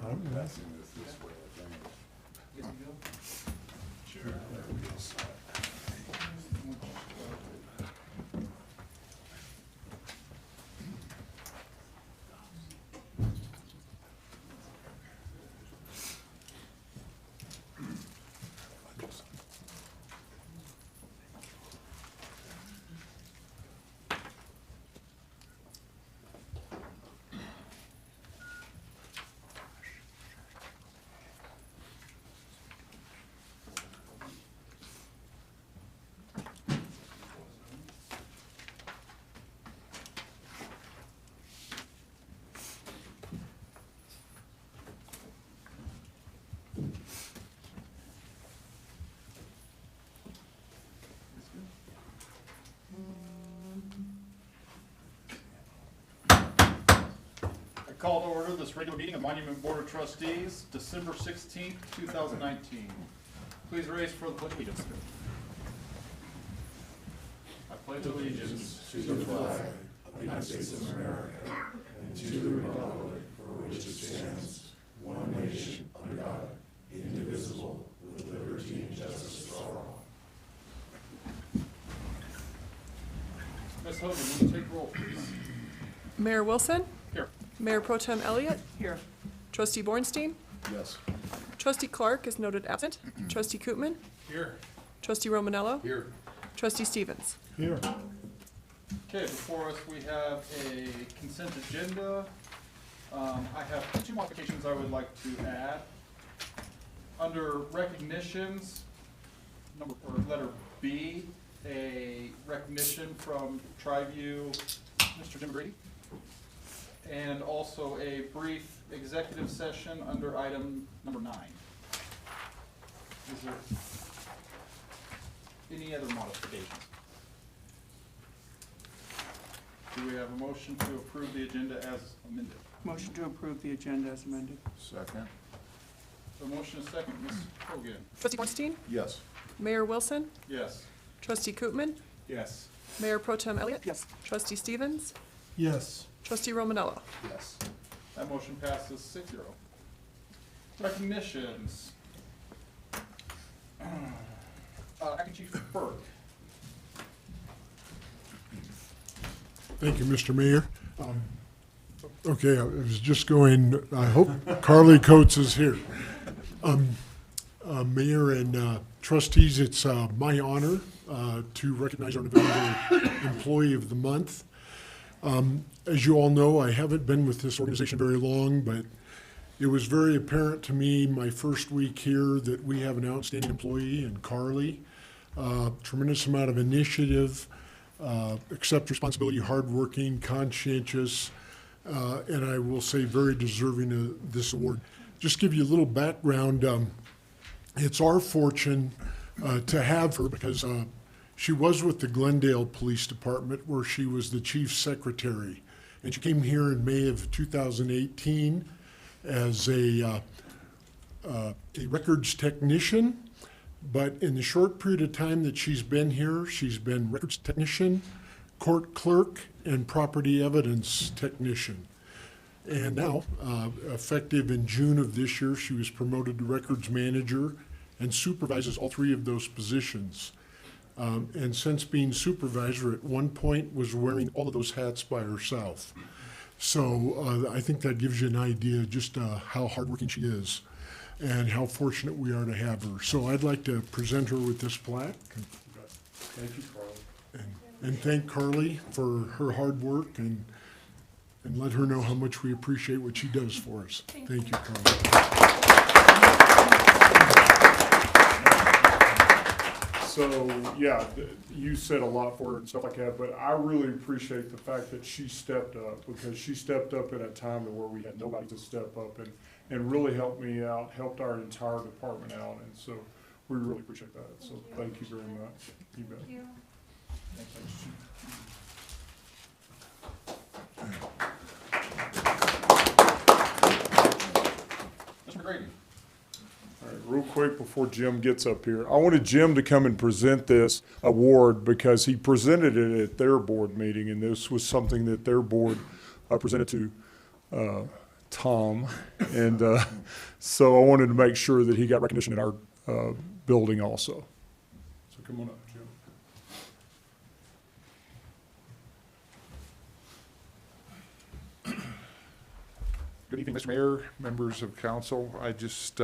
I'm passing this way, I think. Sure. Call to order this regular meeting of Monument Board of Trustees, December 16th, 2019. Please raise for the pledge of allegiance. I pledge allegiance To the flag of the United States of America and to the republic for which it stands, one nation, under God, indivisible, with liberty and justice for all. Ms. Hogan, will you take roll, please? Mayor Wilson? Here. Mayor Pro Tem Elliott? Here. Trustee Bornstein? Yes. Trustee Clark is noted absent. Trustee Koopman? Here. Trustee Romanello? Here. Trustee Stevens? Here. Okay, before us we have a consent agenda. I have two modifications I would like to add. Under recognitions, letter B, a recognition from Triview, Mr. Jim Grady, and also a brief executive session under item number 9. Is there any other modifications? Do we have a motion to approve the agenda as amended? Motion to approve the agenda as amended. Second. A motion is second. Ms. Hogan? Trustee Bornstein? Yes. Mayor Wilson? Yes. Trustee Koopman? Yes. Mayor Pro Tem Elliott? Yes. Trustee Stevens? Yes. Trustee Romanello? Yes. That motion passes 6-0. Recognitions. Acting Chief Burke. Thank you, Mr. Mayor. Okay, I was just going, I hope Carly Coates is here. Mayor and trustees, it's my honor to recognize our November Employee of the Month. As you all know, I haven't been with this organization very long, but it was very apparent to me my first week here that we have an outstanding employee in Carly. Tremendous amount of initiative, accept responsibility, hardworking, conscientious, and I will say very deserving of this award. Just give you a little background. It's our fortune to have her because she was with the Glendale Police Department where she was the chief secretary. And she came here in May of 2018 as a records technician. But in the short period of time that she's been here, she's been records technician, court clerk, and property evidence technician. And now, effective in June of this year, she was promoted to records manager and supervises all three of those positions. And since being supervisor, at one point was wearing all of those hats by herself. So I think that gives you an idea just how hardworking she is and how fortunate we are to have her. So I'd like to present her with this plaque. Thank you, Carly. And thank Carly for her hard work and let her know how much we appreciate what she does for us. Thank you, Carly. So, yeah, you said a lot for her and stuff like that, but I really appreciate the fact that she stepped up, because she stepped up at a time to where we had nobody to step up and really helped me out, helped our entire department out, and so we really appreciate that. So thank you very much. You bet. Thank you. Mr. McGrady. All right, real quick before Jim gets up here, I wanted Jim to come and present this award because he presented it at their board meeting, and this was something that their board presented Tom, and so I wanted to make sure that he got recognition in our building also. So come on up, Jim. Good evening, Mr. Mayor, members of council. I just,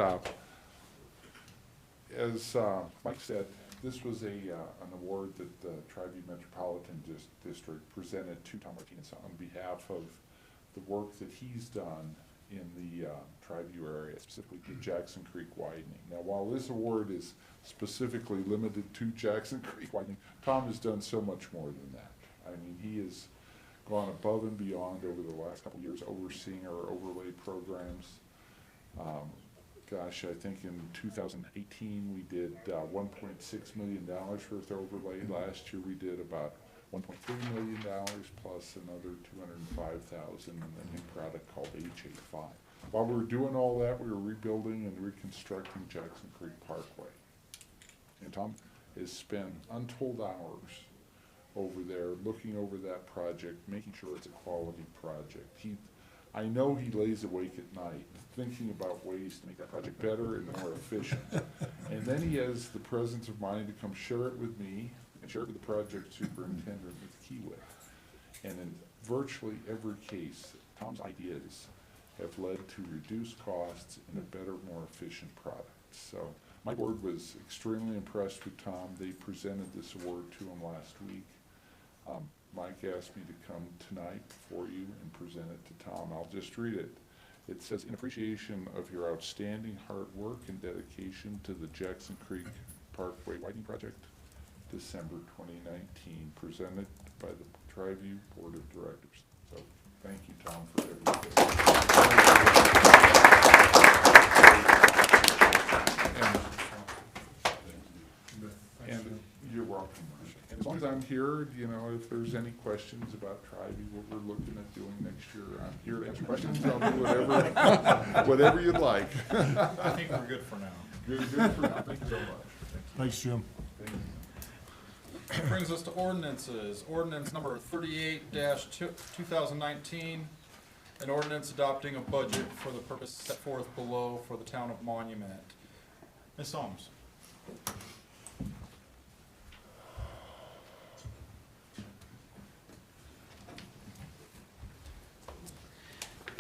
as Mike said, this was an award that the Tri-View Metropolitan District presented to Tom Martinez on behalf of the work that he's done in the Tri-View area, specifically the Jackson Creek widening. Now, while this award is specifically limited to Jackson Creek widening, Tom has done so much more than that. I mean, he has gone above and beyond over the last couple of years, overseeing our overlay programs. Gosh, I think in 2018 we did $1.6 million worth of overlay. Last year we did about $1.3 million plus another $205,000 in a new product called HA5. While we were doing all that, we were rebuilding and reconstructing Jackson Creek Parkway. And Tom has spent untold hours over there, looking over that project, making sure it's a quality project. I know he lays awake at night thinking about ways to make that project better and more efficient. And then he has the presence of mind to come share it with me and share it with the project superintendent with Kiewit. And in virtually every case, Tom's ideas have led to reduced costs and a better, more efficient product. So my board was extremely impressed with Tom. They presented this award to him last week. Mike asked me to come tonight before you and present it to Tom. I'll just read it. It says, in appreciation of your outstanding hard work and dedication to the Jackson Creek Parkway Widening Project, December 2019, presented by the Tri-View Board of Directors. So thank you, Tom, for everything. And you're welcome. And as long as I'm here, you know, if there's any questions about Tri-View, what we're looking at doing next year, I'm here to answer questions. I'll do whatever you'd like. I think we're good for now. You're good for now. Thank you so much. Thanks, Jim. Thank you. That brings us to ordinances. Ordinance number 38-2019, an ordinance adopting a budget for the purpose set forth below for the town of Monument. Ms. Solms.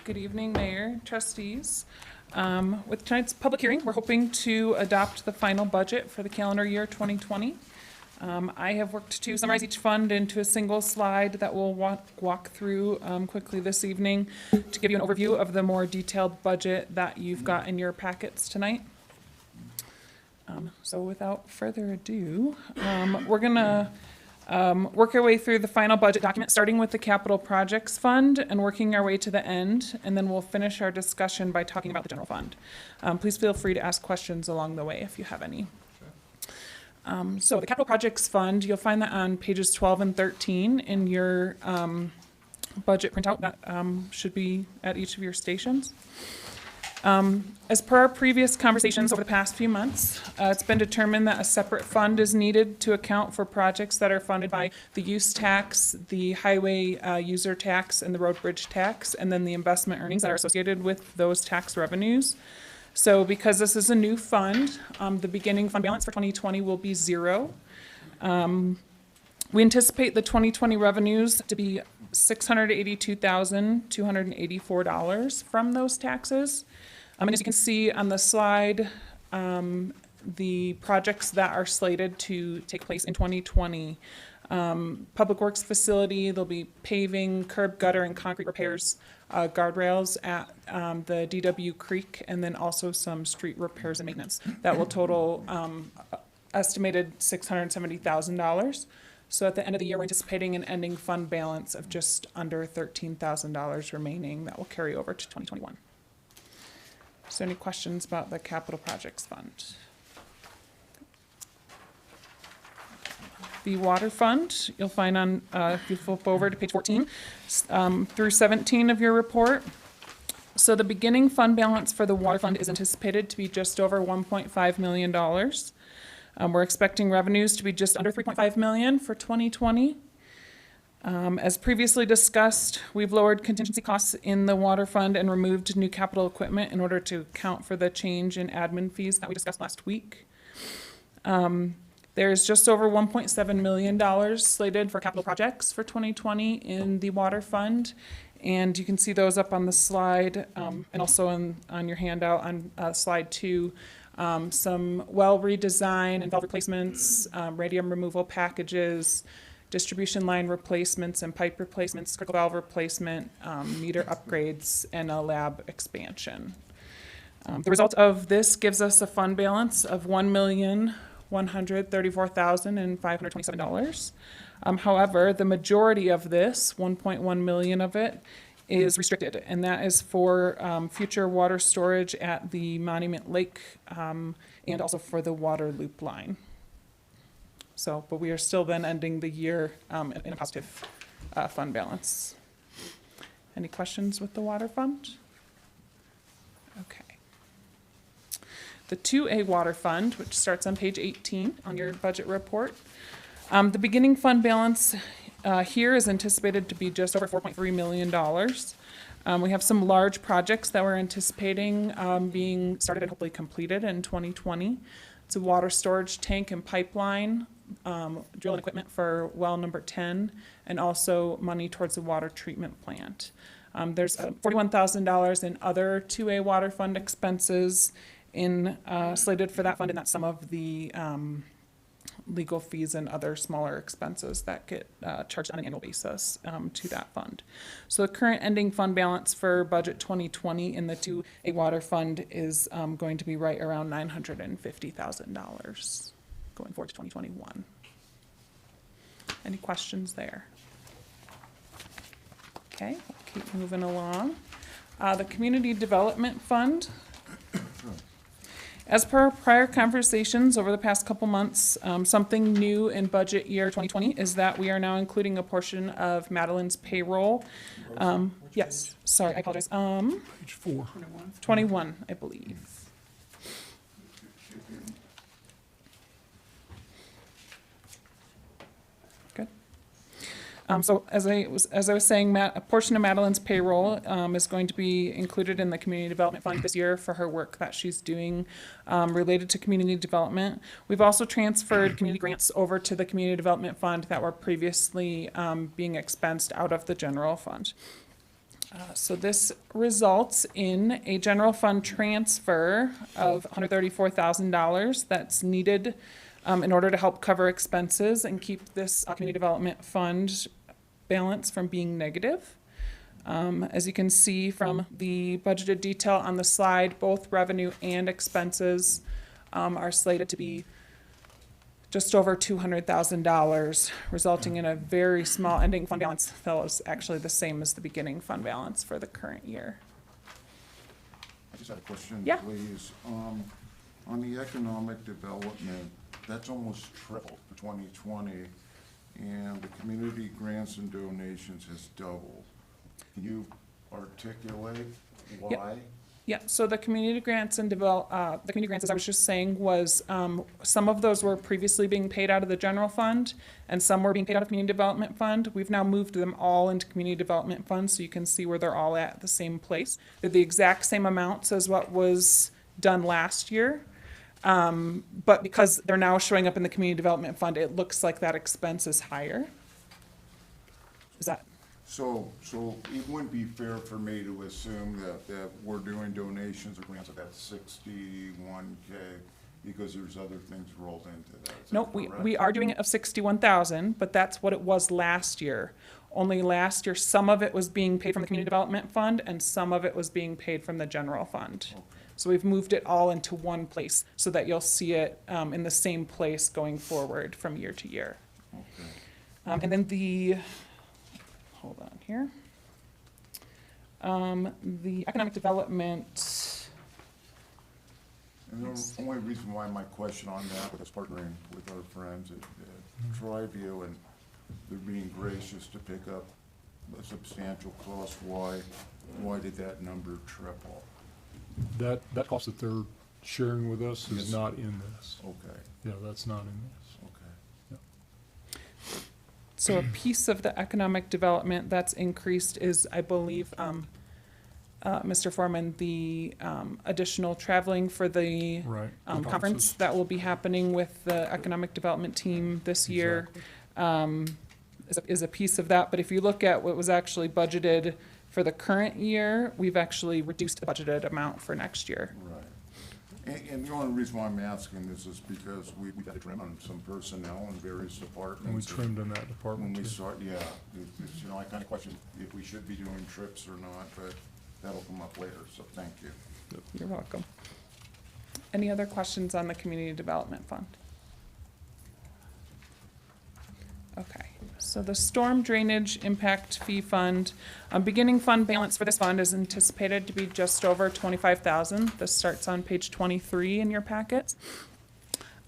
Good evening, Mayor, trustees. With tonight's public hearing, we're hoping to adopt the final budget for the calendar year 2020. I have worked to summarize each fund into a single slide that we'll walk through quickly this evening to give you an overview of the more detailed budget that you've got in your packets tonight. So without further ado, we're gonna work our way through the final budget document, starting with the capital projects fund and working our way to the end, and then we'll finish our discussion by talking about the general fund. Please feel free to ask questions along the way if you have any. So the capital projects fund, you'll find that on pages 12 and 13 in your budget printout that should be at each of your stations. As per our previous conversations over the past few months, it's been determined that a separate fund is needed to account for projects that are funded by the use tax, the highway user tax, and the road bridge tax, and then the investment earnings that are associated with those tax revenues. So because this is a new fund, the beginning fund balance for 2020 will be zero. We anticipate the 2020 revenues to be $682,284 from those taxes. And as you can see on the slide, the projects that are slated to take place in 2020, Public Works facility, there'll be paving, curb, gutter, and concrete repairs, guardrails at the DW Creek, and then also some street repairs and maintenance. That will total estimated $670,000. So at the end of the year, we're anticipating an ending fund balance of just under $13,000 remaining that will carry over to 2021. So any questions about the capital projects fund? The water fund, you'll find on, if you flip over to page 14 through 17 of your report. So the beginning fund balance for the water fund is anticipated to be just over $1.5 million. We're expecting revenues to be just under $3.5 million for 2020. As previously discussed, we've lowered contingency costs in the water fund and removed new capital equipment in order to account for the change in admin fees that we discussed last week. There's just over $1.7 million slated for capital projects for 2020 in the water fund. And you can see those up on the slide, and also on your handout on slide 2. Some well redesign and valve replacements, radium removal packages, distribution line replacements and pipe replacements, critical valve replacement, meter upgrades, and a lab expansion. The result of this gives us a fund balance of $1,134,527. However, the majority of this, 1.1 million of it, is restricted, and that is for future water storage at the Monument Lake and also for the water loop line. So, but we are still then ending the year in a positive fund balance. Any questions with the water fund? Okay. The 2A water fund, which starts on page 18 on your budget report. The beginning fund balance here is anticipated to be just over $4.3 million. We have some large projects that we're anticipating being started and hopefully completed in 2020. It's a water storage tank and pipeline, drill and equipment for well number 10, and also money towards the water treatment plant. There's $41,000 in other 2A water fund expenses slated for that fund, and that's some of the legal fees and other smaller expenses that get charged on an annual basis to that fund. So the current ending fund balance for budget 2020 in the 2A water fund is going to be right around $950,000 going forward to 2021. Any questions there? Okay, we'll keep moving along. The Community Development Fund. As per prior conversations over the past couple months, something new in budget year 2020 is that we are now including a portion of Madeline's payroll. Yes, sorry, I apologize. Page 4. 21, I believe. Good. So as I was saying, a portion of Madeline's payroll is going to be included in the Community Development Fund this year for her work that she's doing related to community development. We've also transferred community grants over to the Community Development Fund that were previously being expensed out of the general fund. So this results in a general fund transfer of $134,000 that's needed in order to help cover expenses and keep this community development fund balance from being negative. As you can see from the budgeted detail on the slide, both revenue and expenses are slated to be just over $200,000, resulting in a very small ending fund balance that was actually the same as the beginning fund balance for the current year. I just had a question, Yeah. please. On the economic development, that's almost tripled for 2020, and the community grants and donations has doubled. Can you articulate why? Yeah, so the community grants and the community grants, as I was just saying, was some of those were previously being paid out of the general fund, and some were being paid out of community development fund. We've now moved them all into community development fund, so you can see where they're all at the same place. They're the exact same amounts as what was done last year, but because they're now showing up in the community development fund, it looks like that expense is higher. Is that? So it wouldn't be fair for me to assume that we're doing donations or grants of that 61K because there's other things rolled into that. Is that No, correct? we are doing it of 61,000, but that's what it was last year. Only last year, some of it was being paid from the community development fund and some of it was being paid from the general fund. Okay. So we've moved it all into one place so that you'll see it in the same place going forward from year to year. Okay. And then hold on here. The economic development, And the only reason why my question on that was partnering with our friends at Triview, and they're being gracious to pick up a substantial cost. Why did that number triple? That cost that they're sharing with us Yes. is not in this. Okay, Yeah, that's not in this. okay. So a piece of the economic development that's increased is, I believe, Mr. Foreman, the additional traveling for the Right. conference that will be happening with the economic development team this year is a piece of that. But if you look at what was actually budgeted for the current year, we've actually reduced the budgeted amount for next year. Right. And the only reason why I'm asking this is because we've got to trim on some personnel in various departments. And we trimmed in that When department we too. start, yeah, you know, I kind of question if we should be doing trips or not, but that'll come up later, so thank you. You're welcome. Any other questions on the Community Development Fund? Okay, so the Storm Drainage Impact Fee Fund, beginning fund balance for this fund is anticipated to be just over $25,000. This starts on page 23 in your packets.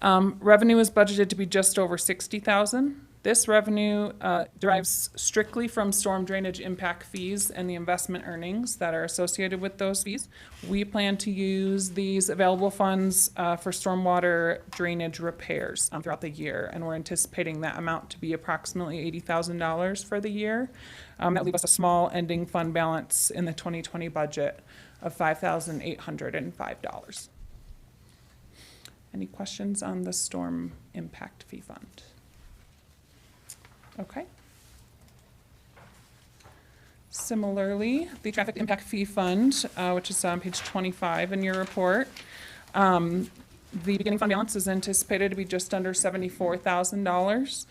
Revenue is budgeted to be just over $60,000. This revenue derives strictly from storm drainage impact fees and the investment earnings that are associated with those fees. We plan to use these available funds for stormwater drainage repairs throughout the year, and we're anticipating that amount to be approximately $80,000 for the year. That will leave us a small ending fund balance in the 2020 budget of $5,805. Any questions on the storm impact fee fund? Okay. Similarly, the traffic impact fee fund, which is on page 25 in your report, the beginning fund balance is anticipated to be just under $74,000.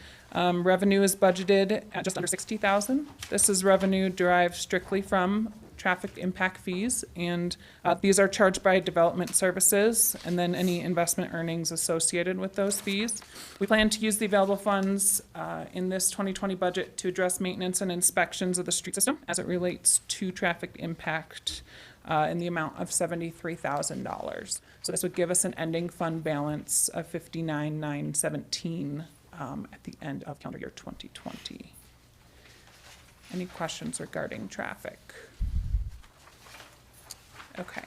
Revenue is budgeted at just under $60,000. This is revenue derived strictly from traffic impact fees, and these are charged by development services and then any investment earnings associated with those fees. We plan to use the available funds in this 2020 budget to address maintenance and inspections of the street system as it relates to traffic impact in the amount of $73,000. So this would give us an ending fund balance of $59,917 at the end of calendar year 2020. Any questions regarding traffic? Okay.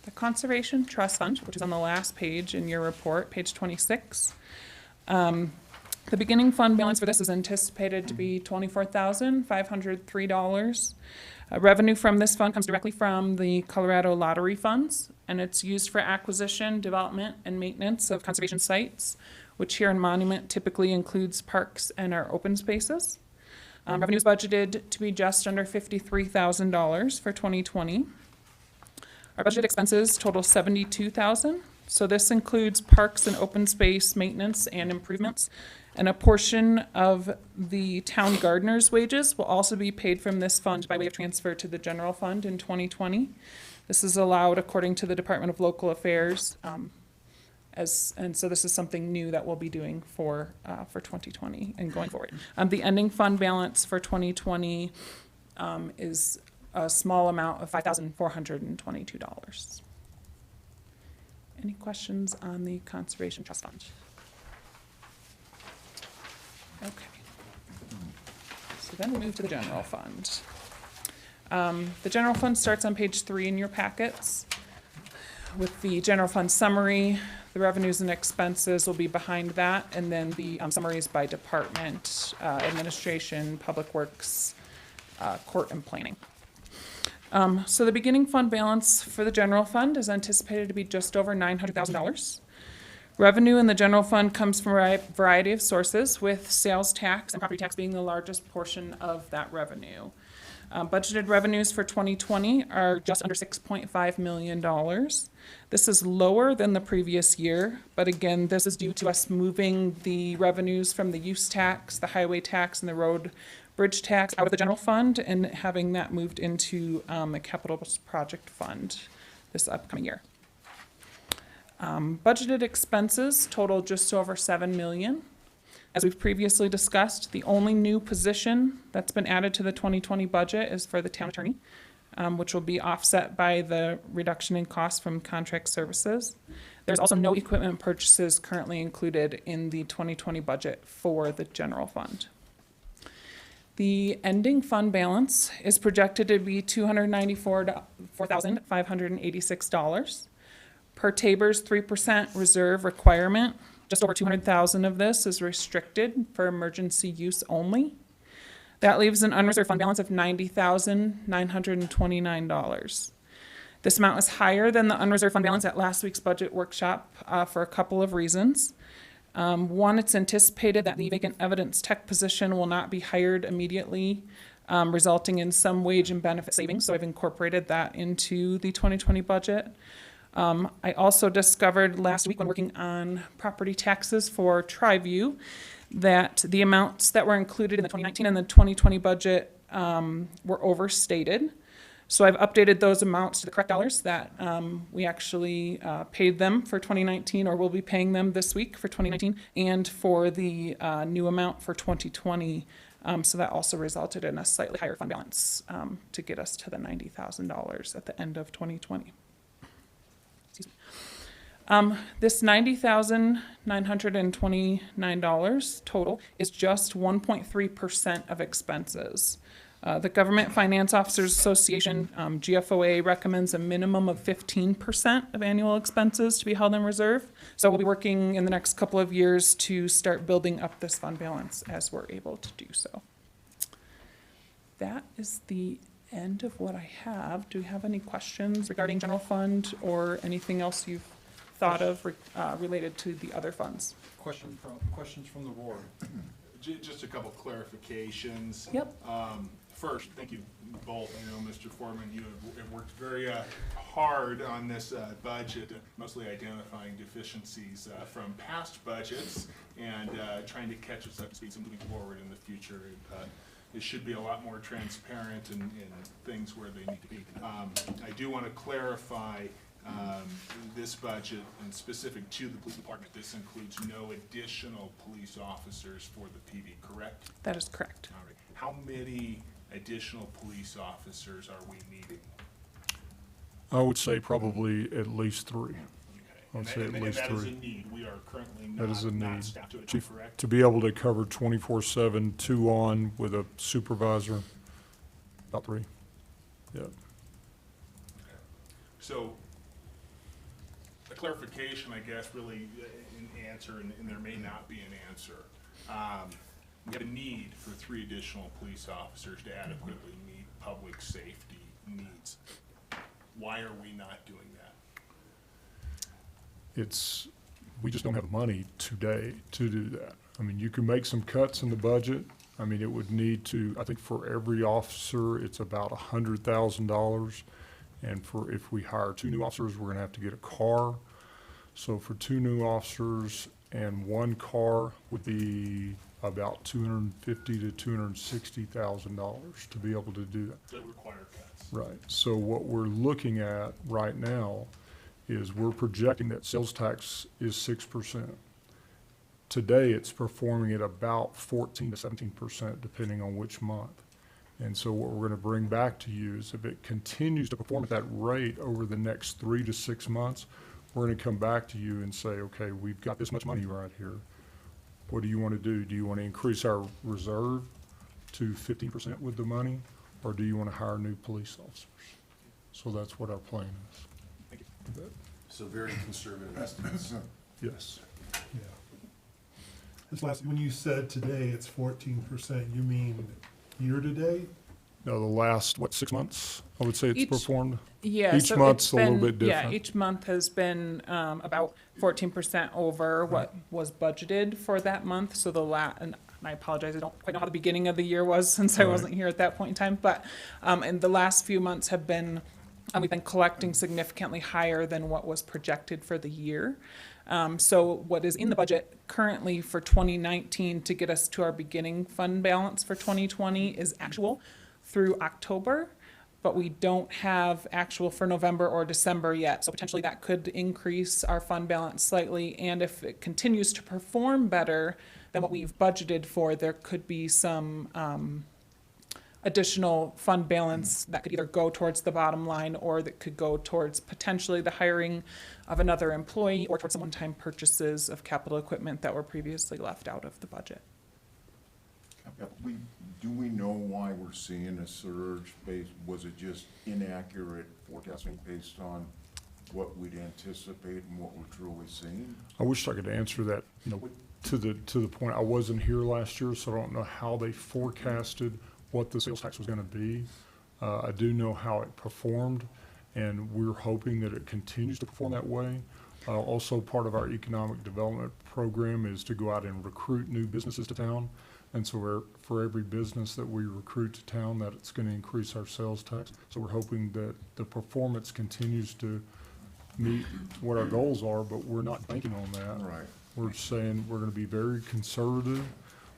The Conservation Trust Fund, which is on the last page in your report, page 26. The beginning fund balance for this is anticipated to be $24,503. Revenue from this fund comes directly from the Colorado Lottery funds, and it's used for acquisition, development, and maintenance of conservation sites, which here in Monument typically includes parks and our open spaces. Revenue is budgeted to be just under $53,000 for 2020. Our budget expenses total $72,000. So this includes parks and open space maintenance and improvements. And a portion of the town gardener's wages will also be paid from this fund by way of transfer to the general fund in 2020. This is allowed according to the Department of Local Affairs. And so this is something new that we'll be doing for 2020 and going forward. The ending fund balance for 2020 is a small amount of $5,422. Any questions on the Conservation Trust Fund? Okay. So then we move to the general fund. The general fund starts on page 3 in your packets with the general fund summary. The revenues and expenses will be behind that, and then the summaries by department, administration, public works, court, and planning. So the beginning fund balance for the general fund is anticipated to be just over $900,000. Revenue in the general fund comes from a variety of sources, with sales tax and property tax being the largest portion of that revenue. Budgeted revenues for 2020 are just under $6.5 million. This is lower than the previous year, but again, this is due to us moving the revenues from the use tax, the highway tax, and the road bridge tax out of the general fund and having that moved into the capital project fund this upcoming year. Budgeted expenses total just over $7 million. As we've previously discussed, the only new position that's been added to the 2020 budget is for the town attorney, which will be offset by the reduction in costs from contract services. There's also no equipment purchases currently included in the 2020 budget for the general fund. The ending fund balance is projected to be $294,586. Per Tabor's 3% reserve requirement, Just over 200,000 of this is restricted for emergency use only. That leaves an unreserved fund balance of $90,929. This amount is higher than the unreserved fund balance at last week's budget workshop for a couple of reasons. One, it's anticipated that the vacant evidence tech position will not be hired immediately, resulting in some wage and benefit savings. So I've incorporated that into the 2020 budget. I also discovered last week when working on property taxes for Triview that the amounts that were included in the 2019 and the 2020 budget were overstated. So I've updated those amounts to the correct dollars that we actually paid them for 2019, or will be paying them this week for 2019, and for the new amount for 2020. So that also resulted in a slightly higher fund balance to get us to the $90,000 at the end of 2020. Excuse me. This $90,929 total is just 1.3% of expenses. The Government Finance Officers Association, GFOA, recommends a minimum of 15% of annual expenses to be held in reserve. So we'll be working in the next couple of years to start building up this fund balance as we're able to do so. That is the end of what I have. Do you have any questions regarding general fund or anything else you've thought of related to the other funds? Questions from the board? Just a couple clarifications. Yep. First, thank you both. I know, Mr. Foreman, you have worked very hard on this budget, mostly identifying deficiencies from past budgets and trying to catch us up to speed. So moving forward in the future, it should be a lot more transparent and things where they need to be. I do want to clarify this budget, and specific to the police department, this includes no additional police officers for the PD, correct? That is correct. All right. How many additional police officers are we needing? I would say probably at least 3. Okay. I would say at least that is a 3. need. We are currently That is a not need. staffed to it, Chief, correct? to be able to cover 24/7, 2 on with a supervisor, about 3. Yeah. So, a clarification, I guess, really an answer, and there may not be an answer. We have a need for 3 additional police officers to adequately meet public safety needs. Why are we not doing that? We just don't have money today to do that. I mean, you can make some cuts in the budget. I mean, it would need to, I think for every officer, it's about $100,000. And if we hire 2 new officers, we're gonna have to get a car. So for 2 new officers and 1 car would be about $250,000 to $260,000 to be able to do that. That require cuts. Right. So what we're looking at right now is we're projecting that sales tax is 6%. Today, it's performing at about 14 to 17%, depending on which month. And so what we're going to bring back to you is if it continues to perform at that rate over the next 3 to 6 months, we're going to come back to you and say, okay, we've got this much money right here. What do you want to do? Do you want to increase our reserve to 15% with the money, or do you want to hire new police officers? So that's what our plan is. Thank you. You bet. So very conservative estimates. Yes. Yeah. This last, when you said today it's 14%, you mean year-to-date? Now, the last, 6 months, I would say it's Each- performed? Yeah. Each so month's it's a little been- bit different. Yeah, each month has been about 14% over what was budgeted for that month. So and I apologize, I don't quite know how the beginning of the year was since I Right. wasn't here at that point in time. But and the last few months have been, we've been collecting significantly higher than what was projected for the year. So what is in the budget currently for 2019 to get us to our beginning fund balance for 2020 is actual through October, but we don't have actual for November or December yet. So potentially that could increase our fund balance slightly. And if it continues to perform better than what we've budgeted for, there could be some additional fund balance that could either go towards the bottom line, or that could go towards potentially the hiring of another employee, or towards some one-time purchases of capital equipment that were previously left out of the budget. Do we know why we're seeing a surge was it just inaccurate forecasting based on what we'd anticipate and what we're truly seeing? I wish I could answer that, to the point, I wasn't here last year, so I don't know how they forecasted what the sales tax was gonna be. I do know how it performed, and we're hoping that it continues to perform that way. Also, part of our economic development program is to go out and recruit new businesses to town. And so for every business that we recruit to town, that it's gonna increase our sales tax. So we're hoping that the performance continues to meet what our goals are, but we're not banking on that. Right. We're saying we're gonna be very conservative.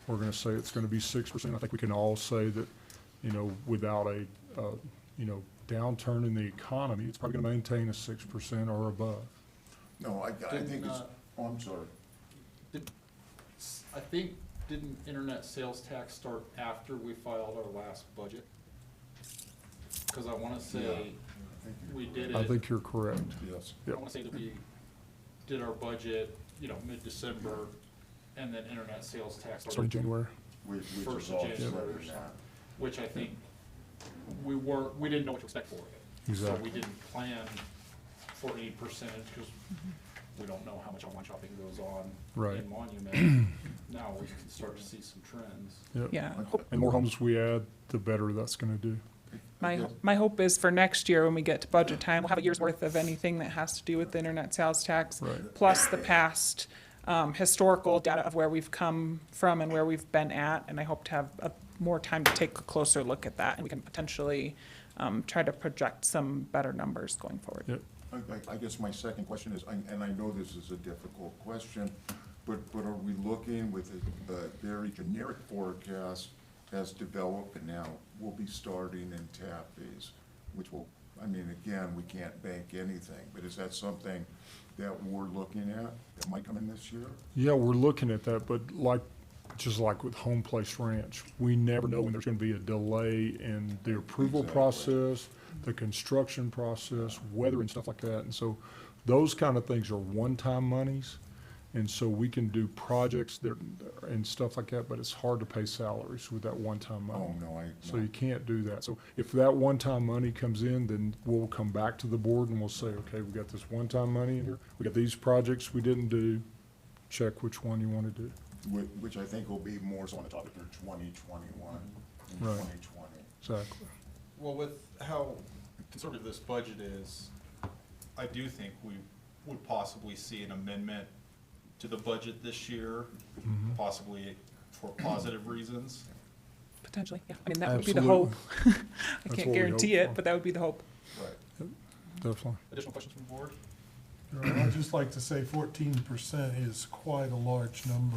We're gonna say it's gonna be 6%. I think we can all say that, without a downturn in the economy, it's probably gonna maintain a 6% or above. No, I think Didn't, it's, oh, I'm sorry. Didn't internet sales tax start after we filed our last budget? Cause I wanna say we did it. I think you're correct. Yes. I wanna say that we did our budget, mid-December, and then internet sales tax Starting started January. We First just of all January. said that. which I think we didn't know what to expect for it. So Exactly. we didn't plan for any percentage, because we don't know how much online shopping goes on Right. in Monument. Now we can start to see some trends. Yep. Yeah. And more homes we add, the better that's gonna do. My hope is for next year, when we get to budget time, we'll have a year's worth of anything that has to do with the internet sales tax, Right. plus the past historical data of where we've come from and where we've been at, and I hope to have more time to take a closer look at that, and we can potentially try to project some better numbers going forward. Yep. I guess my second question is, and I know this is a difficult question, but are we looking with a very generic forecast as developed, and now we'll be starting in tap fees, which will, again, we can't bank anything, but is that something that we're looking at that might come in this year? Yeah, we're looking at that, but just like with Home Place Ranch, we never know when there's gonna be a delay in the approval Exactly. process, the construction process, weather and stuff like that. And so those kind of things are one-time monies. And so we can do projects and stuff like that, but it's hard to pay salaries with that one-time money. Oh, no, So you can't do that. So if that one-time money comes in, then we'll come back to the board and we'll say, okay, we got this one-time money in here. We got these projects we didn't do. Check which one you want to do. Which I think will be more so on the topic for 2021 and Right. 2020. Exactly. Well, with how conservative this budget is, I do think we would possibly see an amendment to the budget this year, possibly for positive reasons. Potentially, yeah. I mean, that would be the Absolutely. hope. I what can't we guarantee hope it, for. but that would be the hope. Right. Definitely. Additional questions from the board? I'd just like to say 14% is quite a large number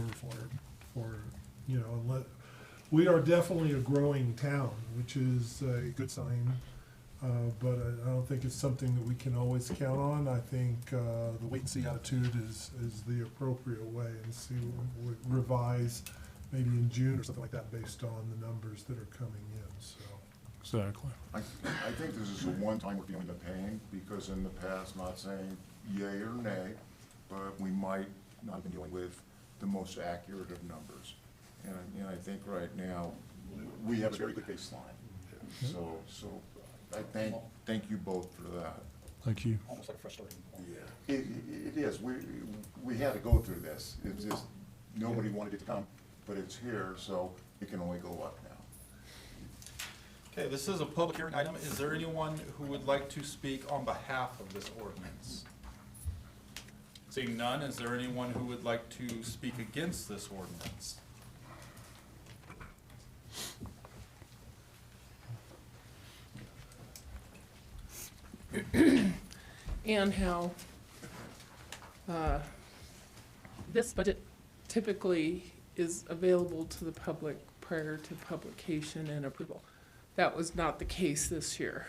we are definitely a growing town, which is a good sign. But I don't think it's something that we can always count on. I think the wait and see attitude is the appropriate way, and see, we'll revise maybe in June or something like that based on the numbers that are coming in, so. Exactly. I think this is a one-time we're feeling the pain, because in the past, not saying yay or nay, but we might not have been dealing with the most accurate of numbers. And I think right now, we have a very good baseline. So I thank you both for that. Thank you. Almost like a fresh starting point. It is, we had to go through this. It's just, nobody wanted it to come, but it's here, so it can only go up now. Okay, this is a public hearing item. Is there anyone who would like to speak on behalf of this ordinance? Seeing none, is there anyone who would like to speak against this ordinance? And how this budget typically is available to the public prior to publication and approval. That was not the case this year.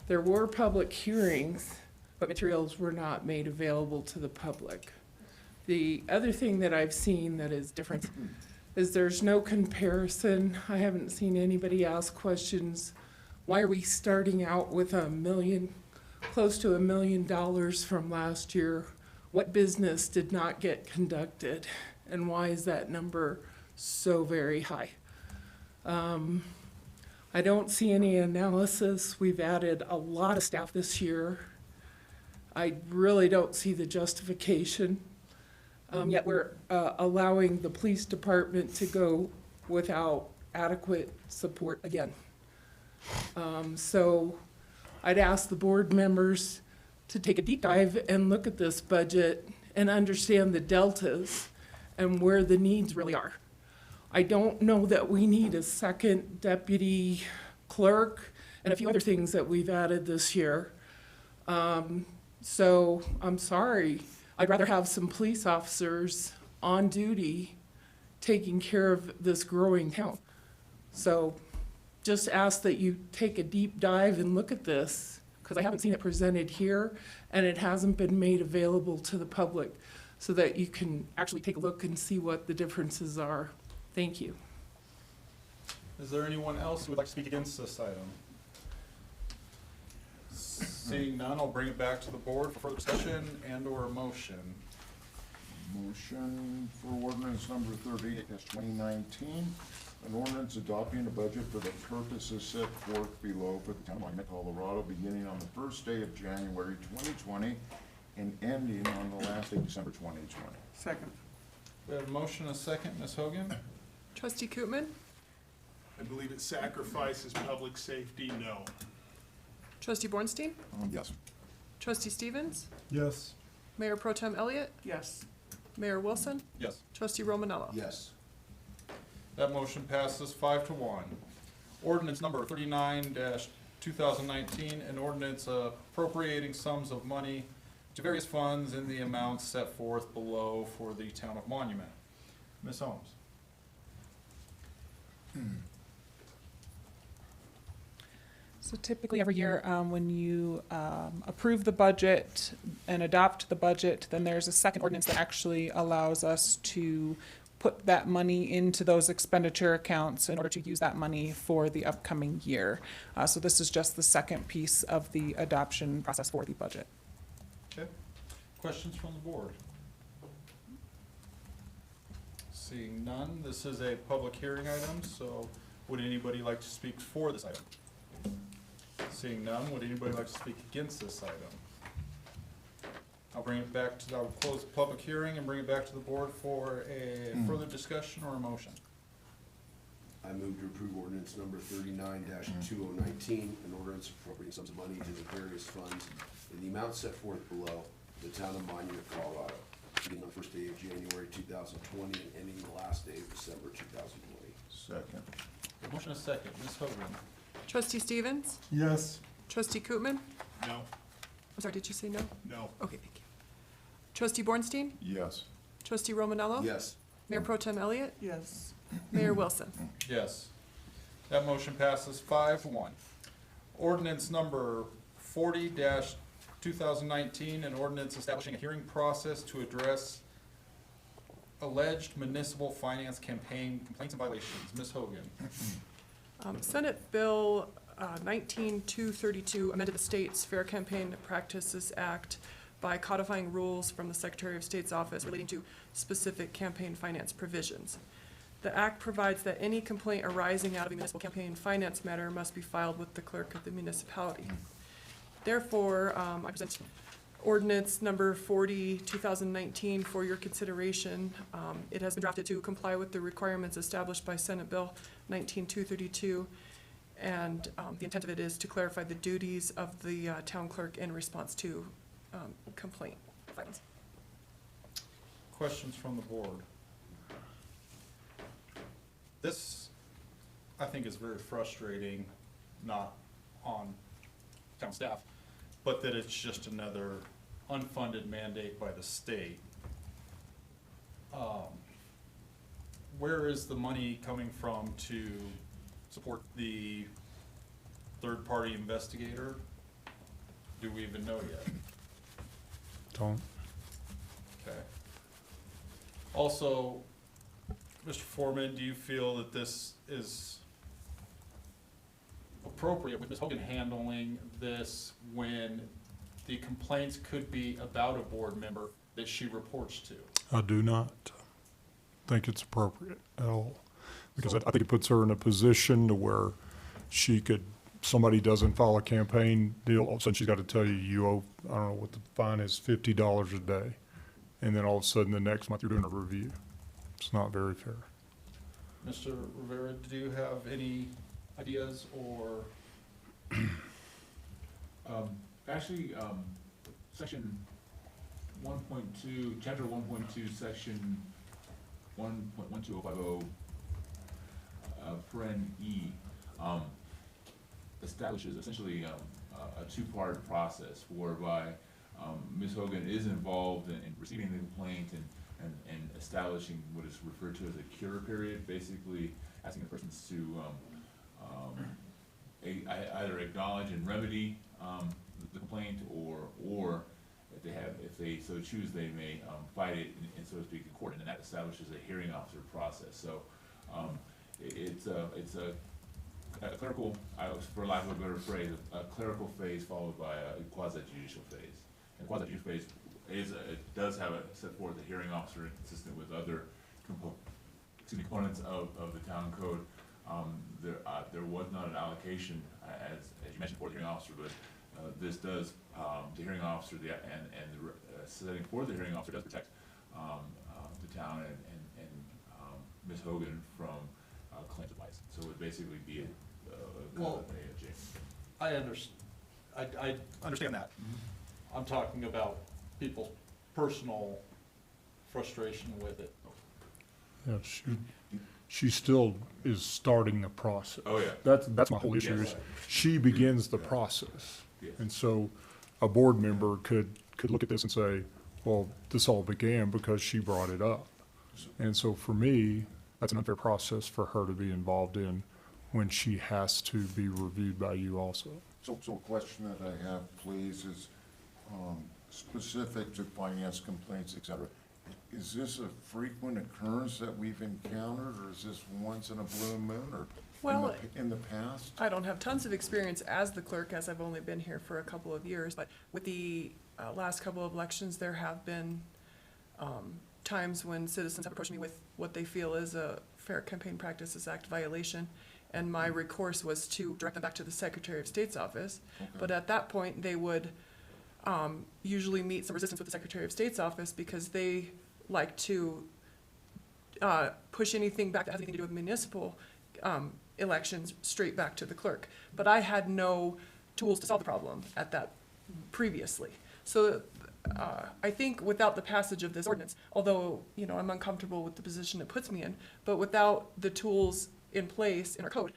There were public hearings, but materials were not made available to the public. The other thing that I've seen that is different is there's no comparison. I haven't seen anybody ask questions. Why are we starting out with close to $1 million from last year? What business did not get conducted? And why is that number so very high? I don't see any analysis. We've added a lot of staff this year. I really don't see the justification. Yet we're allowing the police department to go without adequate support again. So I'd ask the board members to take a deep dive and look at this budget and understand the deltas and where the needs really are. I don't know that we need a second deputy clerk and a few other things that we've added this year. So I'm sorry. I'd rather have some police officers on duty taking care of this growing town. So just ask that you take a deep dive and look at this, because I haven't seen it presented here, and it hasn't been made available to the public so that you can actually take a look and see what the differences are. Thank you. Is there anyone else who would like to speak against this item? Seeing none, I'll bring it back to the board for further discussion and/or a motion. Motion for ordinance number 38/2019, an ordinance adopting a budget for the purposes set forth below for the town of Monument, Colorado, beginning on the first day of January 2020 and ending on the last day of December 2020. Second. We have a motion and a second. Ms. Hogan? Trustee Kootman? I believe it sacrifices public safety, no. Trustee Bornstein? Yes. Trustee Stevens? Yes. Mayor Pro Tem Elliott? Yes. Mayor Wilson? Yes. Trustee Romanello? Yes. That motion passes 5-1. Ordinance number 39-2019, an ordinance appropriating sums of money to various funds in the amounts set forth below for the town of Monument. Ms. Holmes? So typically every year, when you approve the budget and adopt the budget, then there's a second ordinance that actually allows us to put that money into those expenditure accounts in order to use that money for the upcoming year. So this is just the second piece of the adoption process for the budget. Okay. Questions from the board? Seeing none, this is a public hearing item, so would anybody like to speak for this item? Seeing none, would anybody like to speak against this item? I'll close the public hearing and bring it back to the board for a further discussion or a motion. I move to approve ordinance number 39-2019, an ordinance appropriating sums of money to the various funds in the amount set forth below the town of Monument, Colorado, beginning on the first day of January 2020 and ending the last day of December 2020. Second. A motion and a second. Ms. Hogan? Trustee Stevens? Yes. Trustee Kootman? No, I'm sorry, did you say no? no. Okay, thank you. Trustee Bornstein? Yes. Trustee Romanello? Yes. Mayor Pro Tem Elliott? Yes. Mayor Wilson? Yes. That motion passes 5-1. Ordinance number 40-2019, an ordinance establishing a hearing process to address alleged municipal finance campaign complaints and violations. Ms. Hogan? Senate Bill 19232 amended the state's Fair Campaign Practices Act by codifying rules from the Secretary of State's office relating to specific campaign finance provisions. The act provides that any complaint arising out of a municipal campaign finance matter must be filed with the clerk of the municipality. Therefore, I present ordinance number 40/2019 for your consideration. It has been drafted to comply with the requirements established by Senate Bill 19232, and the intent of it is to clarify the duties of the town clerk in response to complaint filings. Questions from the board? This, I think, is very frustrating, not on town staff, but that it's just another unfunded mandate by the state. Where is the money coming from to support the third-party investigator? Do we even know yet? Don't. Okay. Also, Mr. Foreman, do you feel that this is appropriate with Ms. Hogan handling this when the complaints could be about a board member that she reports to? I do not think it's appropriate at all, because I think it puts her in a position to where she could somebody doesn't file a campaign deal, all of a sudden she's got to tell you, you owe, I don't know what the fine is, $50 a day. And then all of a sudden, the next month, you're doing a review. It's not very fair. Mr. Rivera, do you have any ideas or? Actually, section 1.2, chapter 1.2, section 1.12050, paren E, establishes essentially a two-part process whereby Ms. Hogan is involved in receiving the complaint and establishing what is referred to as a cure period, basically asking the persons to either acknowledge and remedy the complaint, or if they so choose, they may fight it in so to speak in court, and then that establishes a hearing officer process. So it's a clerical, for lack of a better phrase, a clerical phase followed by a quasi-judicial phase. And quasi-judicial phase it does have a set forth a hearing officer consistent with other components of the town code. There was not an allocation, as you mentioned, for the hearing officer, but this does, the hearing officer and the setting for the hearing officer does protect the town and Ms. Hogan from claims of bias. So it would basically be Well, I understand that. I'm talking about people's personal frustration with it. Yeah, she still is starting the process. Oh, yeah. That's my whole issue, Yes. is she begins the process. Yes. And so a board member could look at this and say, well, this all began because she brought it up. And so for me, that's an unfair process for her to be involved in when she has to be reviewed by you also. So a question that I have, please, is specific to finance complaints, et cetera. Is this a frequent occurrence that we've encountered, or is this once in a blue moon, or Well, in the past? I don't have tons of experience as the clerk, as I've only been here for a couple of years, but with the last couple of elections, there have been times when citizens have approached me with what they feel is a Fair Campaign Practices Act violation, and my recourse was to direct them back to the Secretary of State's office. Okay. But at that point, they would usually meet some resistance with the Secretary of State's office because they like to push anything back that has anything to do with municipal elections straight back to the clerk. But I had no tools to solve the problem at that previously. So I think without the passage of this ordinance, although, you know, I'm uncomfortable with the position it puts me in, but without the tools in place in our code,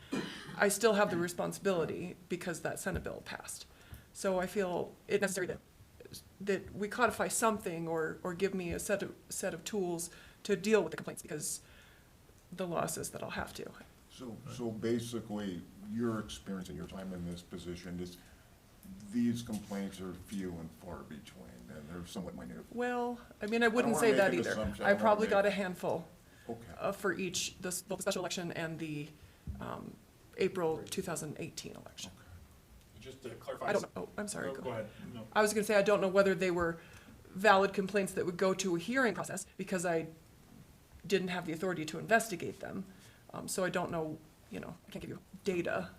I still have the responsibility because that Senate bill passed. So I feel it necessary that we codify something or give me a set of tools to deal with the complaints, because the law says that I'll have to. So basically, your experience and your time in this position is these complaints are few and far between, and they're somewhat minute. Well, I mean, I wouldn't wanna say make that an either. assumption. I I don't wanna probably make- got a handful Okay. for each, both the special election and the April 2018 election. Just to clarify. I don't know, oh, I'm sorry. Go ahead. No. I was gonna say, I don't know whether they were valid complaints that would go to a hearing process, because I didn't have the authority to investigate them. So I don't know, you know, I can't give you data,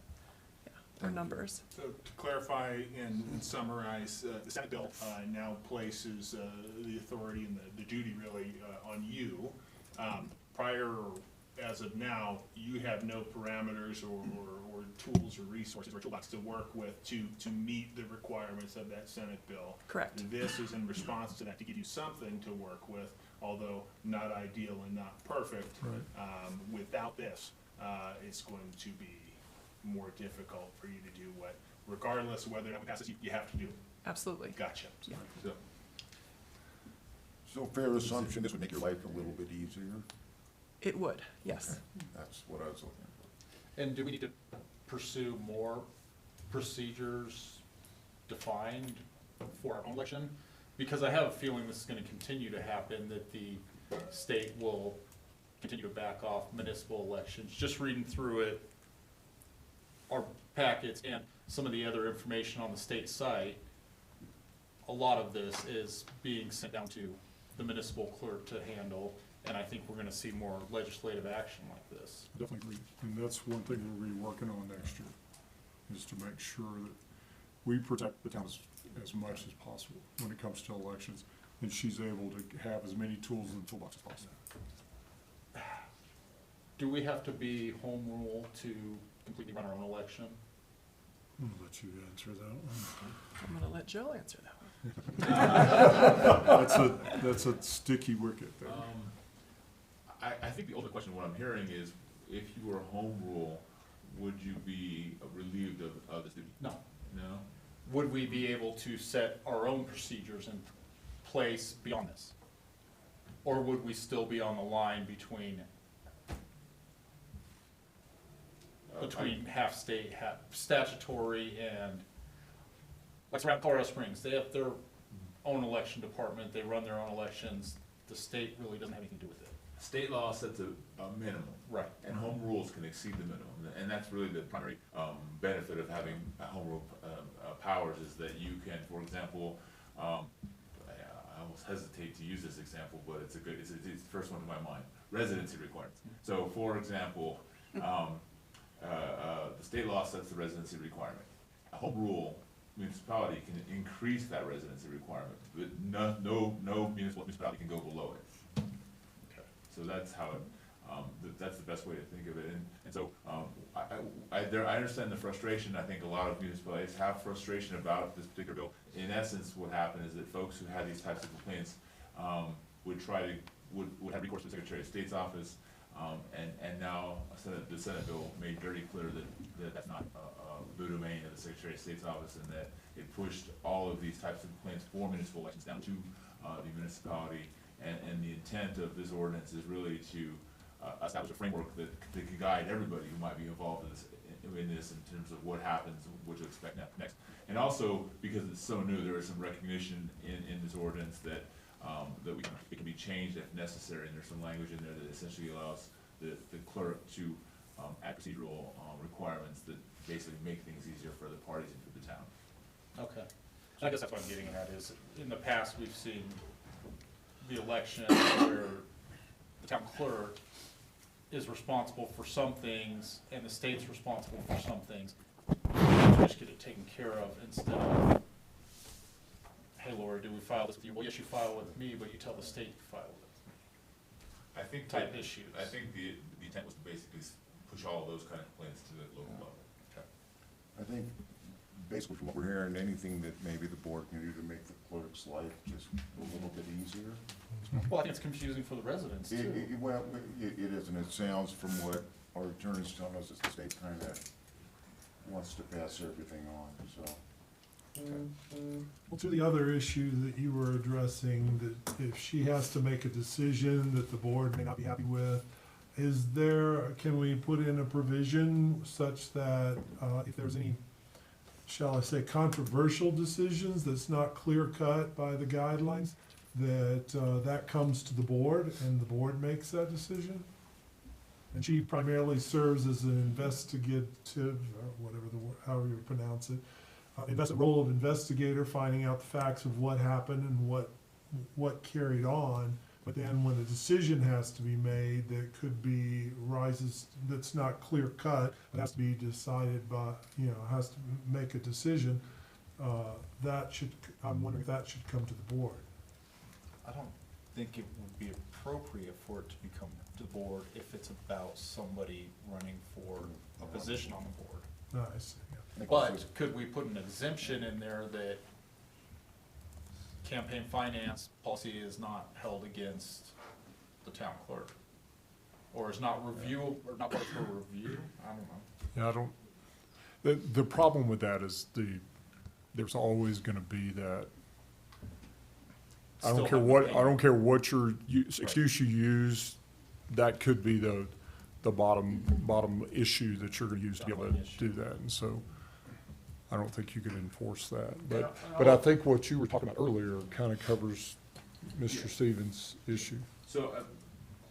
or numbers. So to clarify and summarize, the Senate bill now places the authority and the duty really on you. Prior, as of now, you have no parameters or tools or resources or toolbox to work with to meet the requirements of that Senate bill. Correct. This is in response to that, to give you something to work with, although not ideal and not perfect. Without this, it's going to be more difficult for you to do what, regardless of whether or not we pass this, you have to do. Absolutely. Gotcha. Yeah. So fair assumption, this would make your life a little bit easier? It would, yes. That's what I was looking for. And do we need to pursue more procedures defined for our own election? Because I have a feeling this is gonna continue to happen, that the state will continue to back off municipal elections. Just reading through it, our packets and some of the other information on the state site, a lot of this is being sent down to the municipal clerk to handle, and I think we're gonna see more legislative action like this. Definitely agree. And that's one thing we'll be working on next year. is to make sure that we protect the town as much as possible when it comes to elections, and she's able to have as many tools in the toolbox as possible. Do we have to be home rule to completely run our own election? I'll let you answer that one. I'm gonna let Jill answer that one. That's a sticky wicket there. I think the ultimate question, what I'm hearing is, if you were home rule, would you be relieved of this duty? No. No? Would we be able to set our own procedures in place beyond this? Or would we still be on the line between half state, half statutory, and like around Colorado Springs, they have their own election department, they run their own elections, the state really doesn't have anything to do with it. State law sets a minimum. Right. And home rules can exceed the minimum, and that's really the primary benefit of having home rule powers, is that you can, for example, I almost hesitate to use this example, but it's the first one to my mind, residency requirements. So, for example, the state law sets the residency requirement. A home rule municipality can increase that residency requirement, but no municipality can go below it. So that's how it, that's the best way to think of it. And so I understand the frustration. I think a lot of municipalities have frustration about this particular bill. In essence, what happened is that folks who had these types of complaints would have recourse to the Secretary of State's office. And now the Senate bill made very clear that that's not the domain of the Secretary of State's office, and that it pushed all of these types of complaints for municipal elections down to the municipality. And the intent of this ordinance is really to establish a framework that can guide everybody who might be involved in this in terms of what happens, what to expect next. And also, because it's so new, there is some recognition in this ordinance that it can be changed if necessary, and there's some language in there that essentially allows the clerk to add procedural requirements that basically make things easier for the parties and for the town. Okay. I guess that's what I'm getting at, is in the past, we've seen the election where the town clerk is responsible for some things and the state's responsible for some things. Just get it taken care of instead of, hey Laura, do we file this with you? Well, yes, you file with me, but you tell the state to file with it. I think Type issues. I think the intent was to basically push all of those kind of complaints to the local level. I think, basically from what we're hearing, anything that maybe the board can do to make the clerk's life just a little bit easier. Well, I think it's confusing for the residents too. Well, it is, and it sounds from what our attorney's telling us, that the state kind of wants to pass everything on, so. Well, to the other issue that you were addressing, that if she has to make a decision that the board may not be happy with, can we put in a provision such that if there's any, shall I say, controversial decisions that's not clear cut by the guidelines, that comes to the board and the board makes that decision? And she primarily serves as an investigative, or whatever however you pronounce it, role of investigator, finding out the facts of what happened and what carried on. But then when a decision has to be made that could be that's not clear cut, but has to be decided by, has to make a decision, I'm wondering if that should come to the board. I don't think it would be appropriate for it to become to the board if it's about somebody running for a position on the board. No, I see, yeah. But could we put an exemption in there that campaign finance policy is not held against the town clerk? Or is not review, or not part of her review? I don't know. Yeah, the problem with that is there's always gonna be that, I don't care what your excuse you use, that could be the bottom issue that you're gonna use to be able to do that, and so I don't think you can enforce that. But I think what you were talking about earlier kind of covers Mr. Stevens' issue. So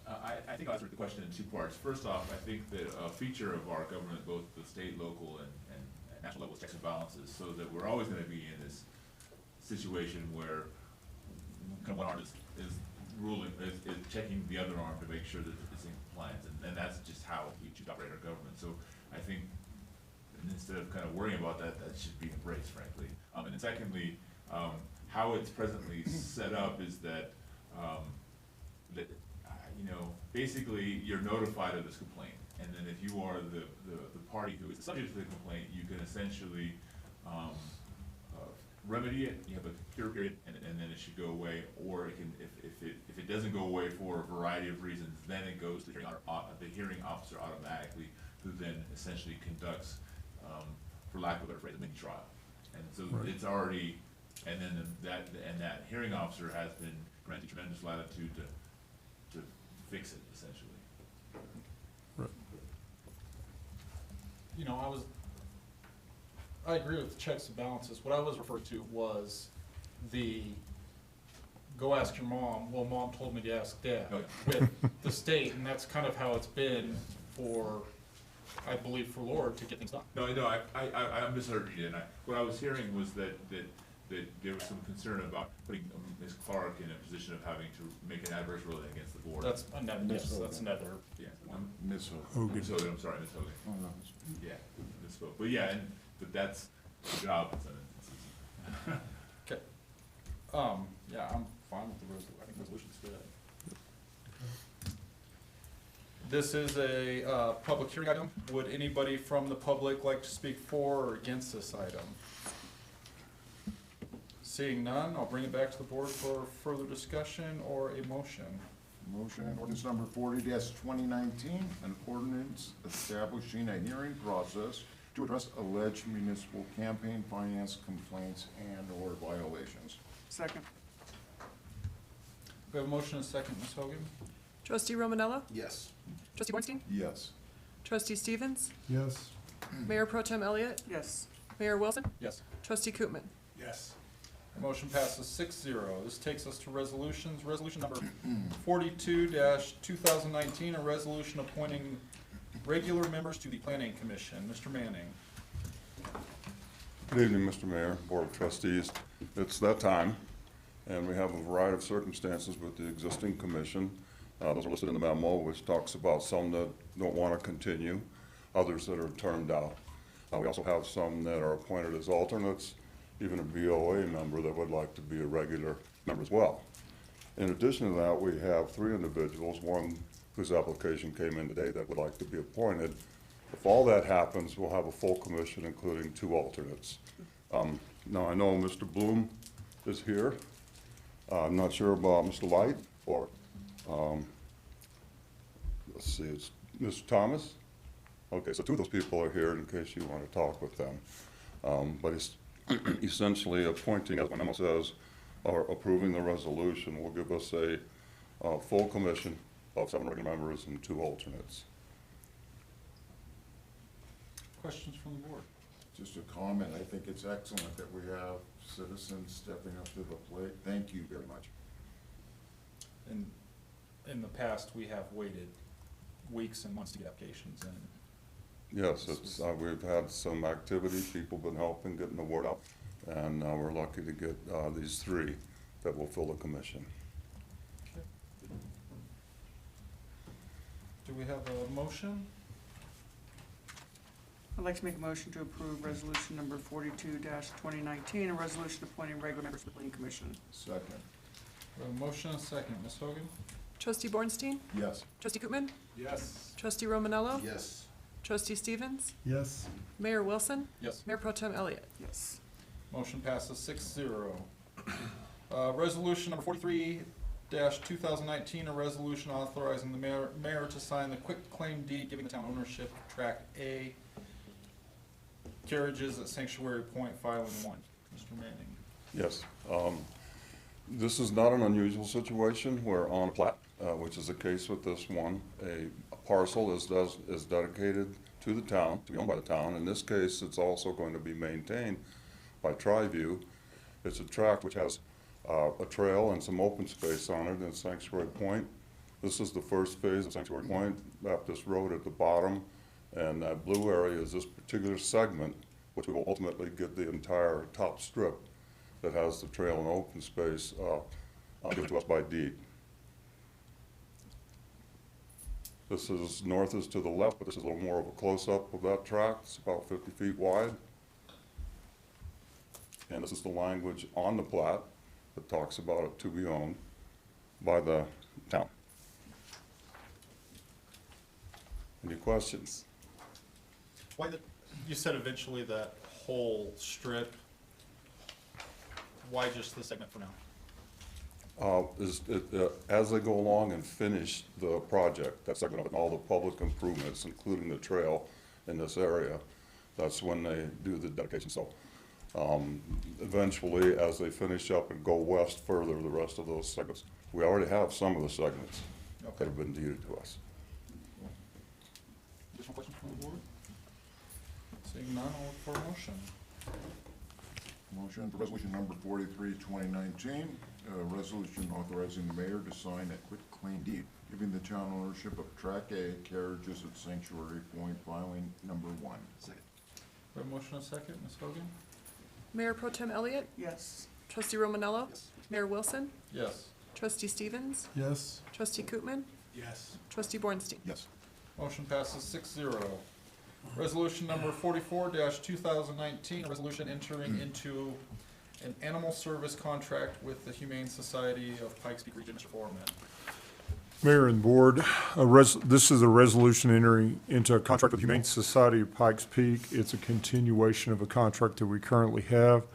I think I'll answer the question in two parts. First off, I think that a feature of our government, both the state, local, and national level, is checks and balances, so that we're always gonna be in this situation where kind of one arm is ruling, is checking the other arm to make sure that it's in compliance, and that's just how we choose to operate our government. So I think instead of kind of worrying about that, that should be embraced, frankly. And then secondly, how it's presently set up is that, basically, you're notified of this complaint. And then if you are the party who is subject to the complaint, you can essentially remedy it. You have a cure period, and then it should go away. Or it can, if it doesn't go away for a variety of reasons, then it goes to the hearing officer automatically, who then essentially conducts, for lack of a better phrase, a mini trial. And so it's already, and then that hearing officer has been granted tremendous latitude to fix it, essentially. I agree with the checks and balances. What I was referring to was the, go ask your mom, well, mom told me to ask dad, with the state, and that's kind of how it's been for, I believe, for Laura to get things done. No, I misheard you, and what I was hearing was that there was some concern about putting Ms. Clark in a position of having to make an adverse ruling against the board. That's another. Yeah, Ms. Hogan. Ms. Hogan, I'm sorry, Ms. Hogan. Oh, no. Yeah, misspoke. But yeah, but that's the job in some instances. Okay. Yeah, I'm fine with the resolution. I think resolution's good. This is a public hearing item. Would anybody from the public like to speak for or against this item? Seeing none, I'll bring it back to the board for further discussion or a motion. Motion, ordinance number 40-2019, an ordinance establishing a hearing process to address alleged municipal campaign finance complaints and/or violations. Second. We have a motion and a second. Ms. Hogan? Trustee Romanella? Yes. Trustee Bornstein? Yes. Trustee Stevens? Yes. Mayor Pro Tem Elliott? Yes. Mayor Wilson? Yes. Trustee Koopman? Yes. The motion passes 6-0. This takes us to resolutions. Resolution number 42-2019, a resolution appointing regular members to the Planning Commission. Mr. Manning. Good evening, Mr. Mayor, Board of Trustees. It's that time, and we have a variety of circumstances with the existing commission. Those are listed in the memo, which talks about some that don't want to continue, others that are termed out. We also have some that are appointed as alternates, even a BOA member that would like to be a regular member as well. In addition to that, we have 3 individuals, one whose application came in today that would like to be appointed. If all that happens, we'll have a full commission, including 2 alternates. Now, I know Mr. Bloom is here. I'm not sure about Mr. Light or, let's see, it's Mr. Thomas? Okay, so 2 of those people are here in case you want to talk with them. But it's essentially appointing, as my memo says, or approving the resolution will give us a full commission of 7 regular members and 2 alternates. Questions from the board? Just a comment, I think it's excellent that we have citizens stepping up to the plate. Thank you very much. In the past, we have waited weeks and months to get applications in. Yes, it's, we've had some activity, people been helping, getting the word out, and we're lucky to get these 3 that will fill the commission. Okay. Do we have a motion? I'd like to make a motion to approve resolution number 42-2019, a resolution appointing regular members to the Planning Commission. Second. We have a motion and a second. Ms. Hogan? Trustee Bornstein? Yes. Trustee Koopman? Yes. Trustee Romanello? Yes. Trustee Stevens? Yes. Mayor Wilson? Yes. Mayor Pro Tem Elliott? Yes. Motion passes 6-0. Resolution number 43-2019, a resolution authorizing the mayor to sign the quitclaim deed giving the town ownership of Track A carriages at Sanctuary Point, Filing 1. Mr. Manning. Yes. This is not an unusual situation where on a plat, which is the case with this one, a parcel is dedicated to the town, to be owned by the town. In this case, it's also going to be maintained by Triview. It's a tract which has a trail and some open space on it in Sanctuary Point. This is the first phase of Sanctuary Point, Baptist Road at the bottom, and that blue area is this particular segment, which we will ultimately get the entire top strip that has the trail and open space given to us by deed. This is, north is to the left, but this is a little more of a close-up of that tract. It's about 50 feet wide. And this is the language on the plat that talks about it to be owned by the town. Any questions? Why you said eventually that whole strip, why just the segment for now? As they go along and finish the project, that's going to all the public improvements, including the trail in this area, that's when they do the dedication. So eventually, as they finish up and go west further, the rest of those segments, we already have some of the segments that have been deeded to us. Additional questions from the board? Seeing none, I'll look for a motion. Motion for resolution number 43, 2019, resolution authorizing the mayor to sign a quitclaim deed, giving the town ownership of Track A carriages at Sanctuary Point, filing number 1. Second. We have a motion and a second, Ms. Hogan? Mayor Pro Tem Elliott? Yes. Trustee Romanello? Yes. Mayor Wilson? Yes. Trustee Stevens? Yes. Trustee Koopman? Yes. Trustee Bornstein? Yes. Motion passes 6-0. Resolution number 44-2019, a resolution entering into an animal service contract with the Humane Society of Pikes Peak Region. Mr. Foreman. Mayor and Board, this is a resolution entering into a contract with the Humane Society of Pikes Peak. It's a continuation of a contract that we currently have.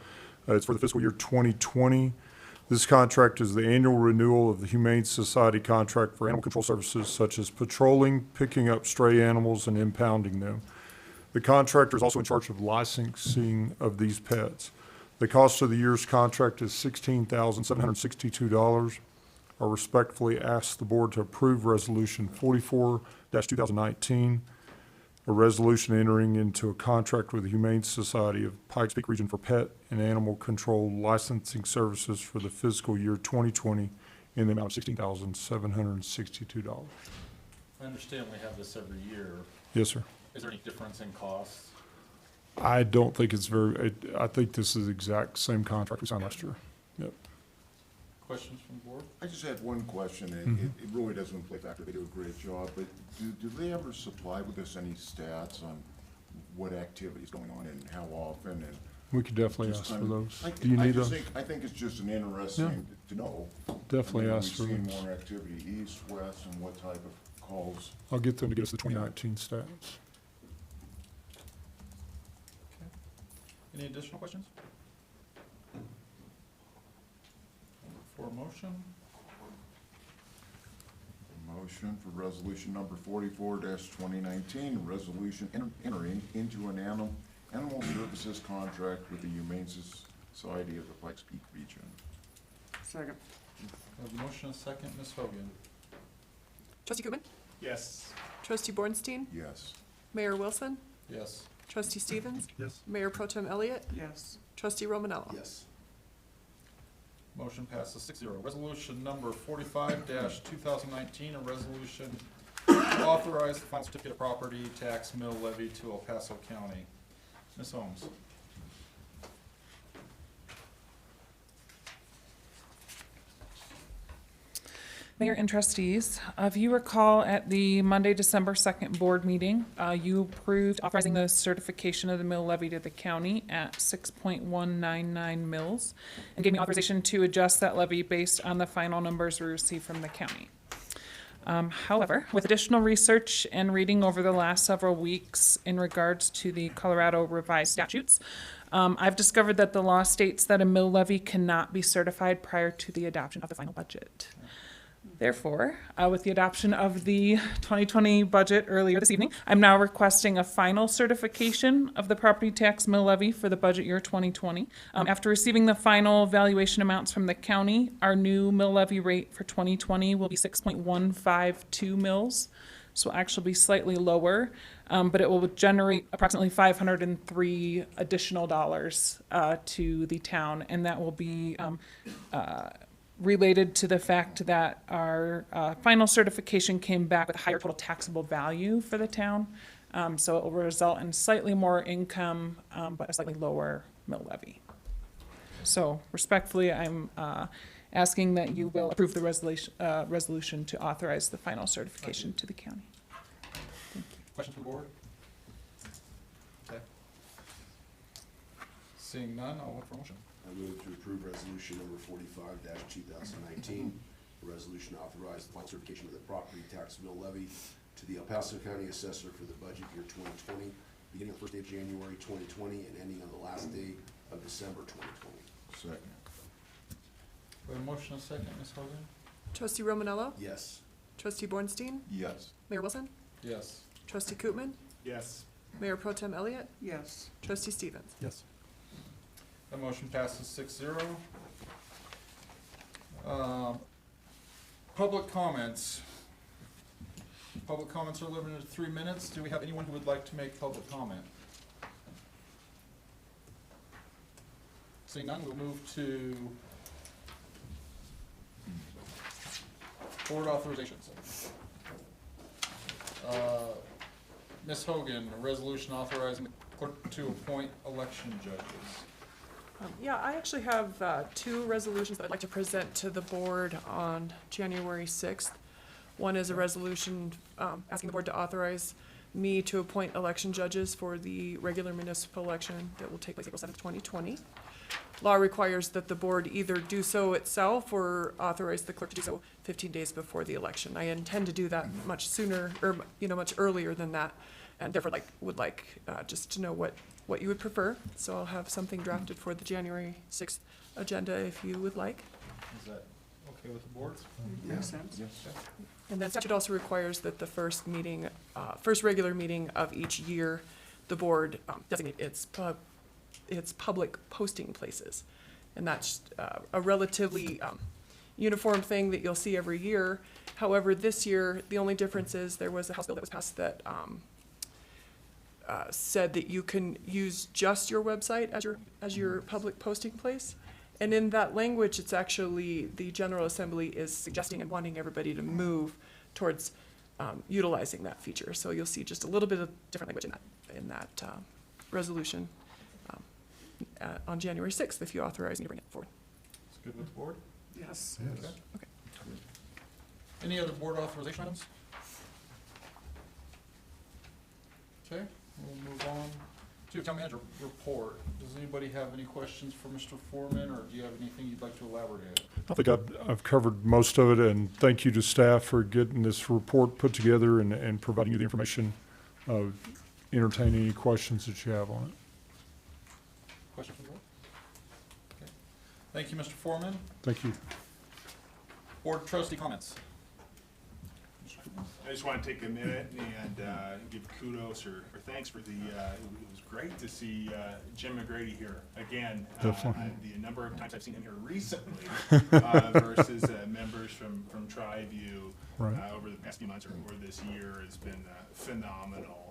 It's for the fiscal year 2020. This contract is the annual renewal of the Humane Society contract for animal control services such as patrolling, picking up stray animals, and impounding them. The contractor is also in charge of licensing of these pets. The cost of the year's contract is $16,762. I respectfully ask the board to approve Resolution 44-2019, a resolution entering into a contract with the Humane Society of Pikes Peak Region for pet and animal control licensing services for the fiscal year 2020 in the amount of $16,762. I understand we have this every year. Yes, sir. Is there any difference in costs? I don't think it's I think this is the exact same contract we signed last year. Yep. Questions from the board? I just had one question, and it really doesn't play factor. They do a great job, but do they ever supply with us any stats on what activity is going on and how often? And We could definitely just ask for kind of- those. Do you need those? I think it's just an interesting to know. Definitely I mean, ask for We've those. seen more activity east, west, and what type of calls. I'll get them to get us the 2019 stats. Any additional questions? For a motion? Motion for resolution number 44-2019, resolution entering into an animal services contract with the Humane Society of the Pikes Peak Region. Second. We have a motion and a second, Ms. Hogan. Trustee Koopman? Yes. Trustee Bornstein? Yes. Mayor Wilson? Yes. Trustee Stevens? Yes. Mayor Pro Tem Elliott? Yes. Trustee Romanello? Yes. Motion passes 6-0. Resolution number 45-2019, a resolution to authorize the final certificate of property tax mill levy to El Paso County. Ms. Holmes. Mayor and trustees, if you recall at the Monday, December 2nd board meeting, you approved authorizing the certification of the mill levy to the county at 6.199 mills and gave me authorization to adjust that levy based on the final numbers we received from the county. However, with additional research and reading over the last several weeks in regards to the Colorado revised statutes, I've discovered that the law states that a mill levy cannot be certified prior to the adoption of the final budget. Therefore, with the adoption of the 2020 budget earlier this evening, I'm now requesting a final certification of the property tax mill levy for the budget year 2020. After receiving the final valuation amounts from the county, our new mill levy rate for 2020 will be 6.152 mills. So it'll actually be slightly lower, but it will generate approximately $503 additional dollars to the town, and that will be related to the fact that our final certification came back with a higher total taxable value for the town. So it will result in slightly more income, but a slightly lower mill levy. So respectfully, I'm asking that you will approve the resolution to authorize the final certification to the county. questions from the board? Okay. Seeing none, I'll look for a motion. I move to approve resolution number 45-2019, a resolution to authorize the final certification of the property tax mill levy to the El Paso County Assessor for the budget year 2020, beginning on the first day of January 2020 and ending on the last day of December 2020. Second. We have a motion and a second, Ms. Hogan? Trustee Romanello? Yes. Trustee Bornstein? Yes. Mayor Wilson? Yes. Trustee Koopman? Yes. Mayor Pro Tem Elliott? Yes. Trustee Stevens? Yes. The motion passes 6-0. Public comments. Public comments are limited to 3 minutes. Do we have anyone who would like to make public comment? Seeing none, we'll move to board authorizations. Ms. Hogan, a resolution authorizing the clerk to appoint election judges. Yeah, I actually have two resolutions that I'd like to present to the board on January 6th. One is a resolution asking the board to authorize me to appoint election judges for the regular municipal election that will take place April 7th, 2020. Law requires that the board either do so itself or authorize the clerk to do so 15 days before the election. I intend to do that much sooner, or much earlier than that, and therefore would like just to know what you would prefer. So I'll have something drafted for the January 6th agenda if you would like. Is that okay with the board? Makes sense. Yes. And that statute also requires that the first meeting, first regular meeting of each year, the board designate its public posting places. And that's a relatively uniform thing that you'll see every year. However, this year, the only difference is there was a House bill that was passed that said that you can use just your website as your public posting place. And in that language, it's actually, the General Assembly is suggesting and wanting everybody to move towards utilizing that feature. So you'll see just a little bit of different language in that resolution on January 6th, if you authorize me to bring it forward. It's good with the board? Yes. Yes. Okay. Any other board authorization items? Okay, we'll move on to town manager report. Does anybody have any questions for Mr. Foreman, or do you have anything you'd like to elaborate? I think I've covered most of it, and thank you to staff for getting this report put together and providing you the information. Entertain any questions that you have on it. Question from the board? Okay. Thank you, Mr. Foreman. Thank you. Board trustee comments. I just want to take a minute and give kudos or thanks for the, it was great to see Jim McGrady here again. Definitely. The number of times I've seen him here recently versus members from Tri-View Right. over the past few months or this year has been phenomenal.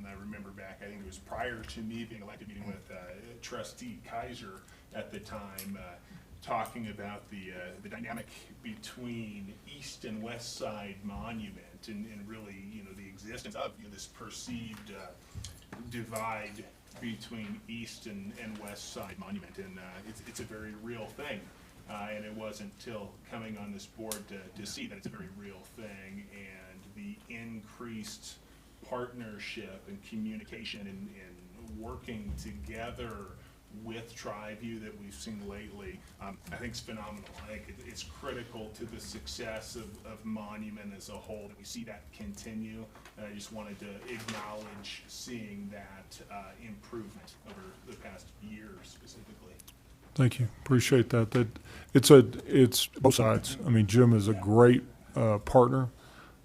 I remember back, I think it was prior to me being elected, meeting with Trustee Kaiser at the time, talking about the dynamic between East and West Side Monument and really, the existence of this perceived divide between East and West Side Monument. And it's a very real thing. And it wasn't till coming on this board to see that it's a very real thing, and the increased partnership and communication and working together with Tri-View that we've seen lately, I think is phenomenal. I think it's critical to the success of Monument as a whole that we see that continue. And I just wanted to acknowledge seeing that improvement over the past year specifically. Thank you. Appreciate that. It's both sides. I mean, Jim is a great partner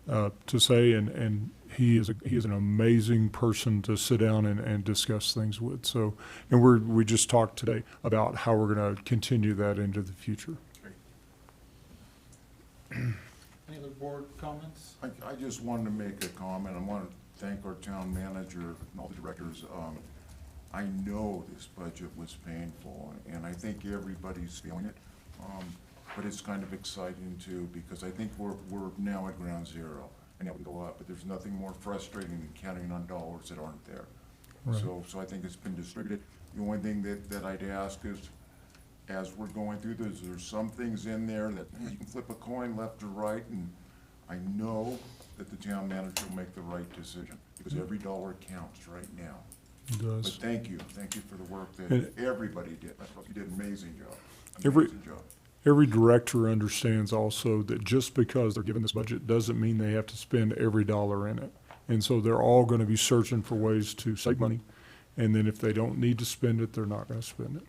to say, and he is an amazing person to sit down and discuss things with. So, and we just talked today about how we're going to continue that into the future. Great. Any other board comments? I just wanted to make a comment. I want to thank our town manager and all the directors. I know this budget was painful, and I think everybody's feeling it. But it's kind of exciting too, because I think we're now at ground zero. And it would go up, but there's nothing more frustrating than counting on dollars that aren't there. Right. So I think it's been distributed. The only thing that I'd ask is, as we're going through this, there's some things in there that you can flip a coin left or right, and I know that the town manager will make the right decision, because every dollar counts right now. It But does. thank you for the work that And- everybody did. You did an amazing job. Every- Amazing job. Every director understands also that just because they're given this budget doesn't mean they have to spend every dollar in it. And so they're all gonna be searching for ways to save money. And then if they don't need to spend it, they're not gonna spend it.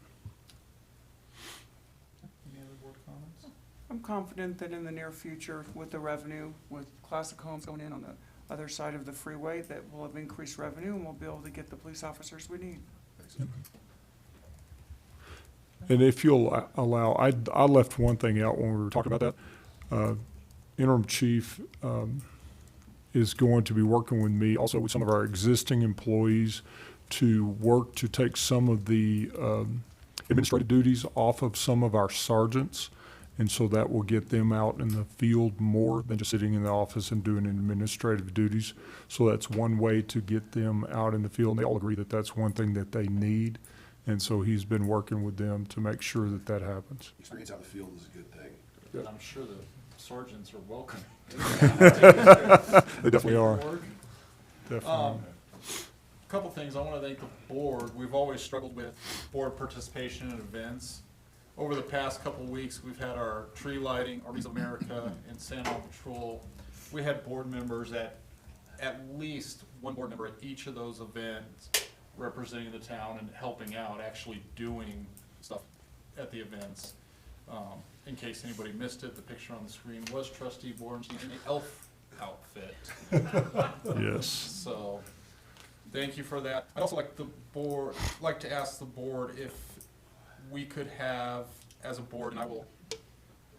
Any other board comments? I'm confident that in the near future, with the revenue, with classic homes going in on the other side of the freeway, that we'll have increased revenue and we'll be able to get the police officers we need. And if you'll allow, I left one thing out when we were talking about that. Interim chief is going to be working with me, also with some of our existing employees, to work to take some of the administrative duties off of some of our sergeants. And so that will get them out in the field more than just sitting in the office and doing administrative duties. So that's one way to get them out in the field. And they all agree that that's one thing that they need. And so he's been working with them to make sure that that happens. Experience out in the field is a good thing. And I'm sure the sergeants are welcome. They definitely are. Board. Definitely. Couple things, I wanna thank the board, we've always struggled with board participation in events. Over the past couple weeks, we've had our tree lighting, Armies of America, and Santa Patrol. We had board members at least one board member at each of those events, representing the town and helping out, actually doing stuff at the events. In case anybody missed it, the picture on the screen was Trustee Bornstein in an elf outfit. Yes. So, thank you for that. I'd also like to ask the board if we could have, as a board, and I will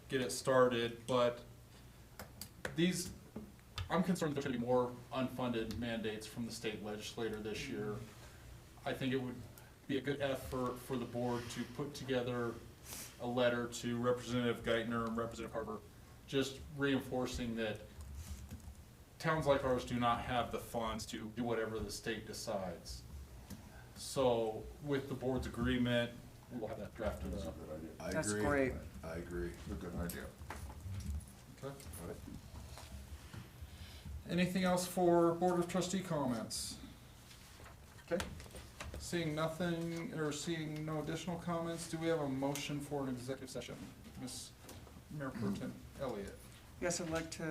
get it started, but I'm concerned there's gonna be more unfunded mandates from the state legislature this year. I think it would be a good effort for the board to put together a letter to Representative Geithner and Representative Carver, just reinforcing that towns like ours do not have the funds to do whatever the state decides. So with the board's agreement, we will have that drafted up. I That's agree. great. I agree. A good idea. Okay. Anything else for Board of Trustee comments? Okay. Seeing nothing, or seeing no additional comments, do we have a motion for an executive session? Ms. Mayor Pro Tem Elliott. Yes, I'd like to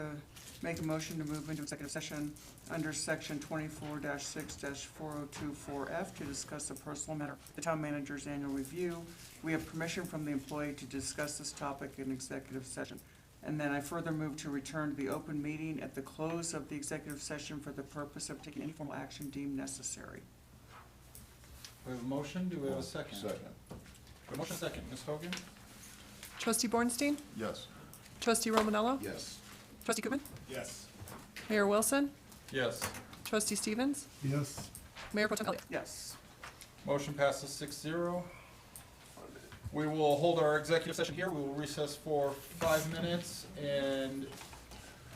make a motion to move into executive session under section 24-6-4024F to discuss a personal matter, the town manager's annual review. We have permission from the employee to discuss this topic in executive session. And then I further move to return to the open meeting at the close of the executive session for the purpose of taking any formal action deemed necessary. We have a motion, do we have a second? Second. We have a motion second, Ms. Hogan? Trustee Bornstein? Yes. Trustee Romanello? Yes. Trustee Koopman? Yes. Mayor Wilson? Yes. Trustee Stevens? Yes. Mayor Pro Tem Elliott? Yes. Motion passes 6-0. We will hold our executive session here. We will recess for 5 minutes, and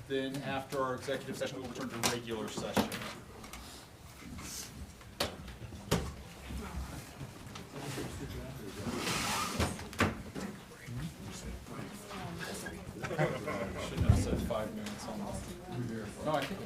then after our executive session, we will return to regular session. Shouldn't have said 5 minutes on the. No, I think.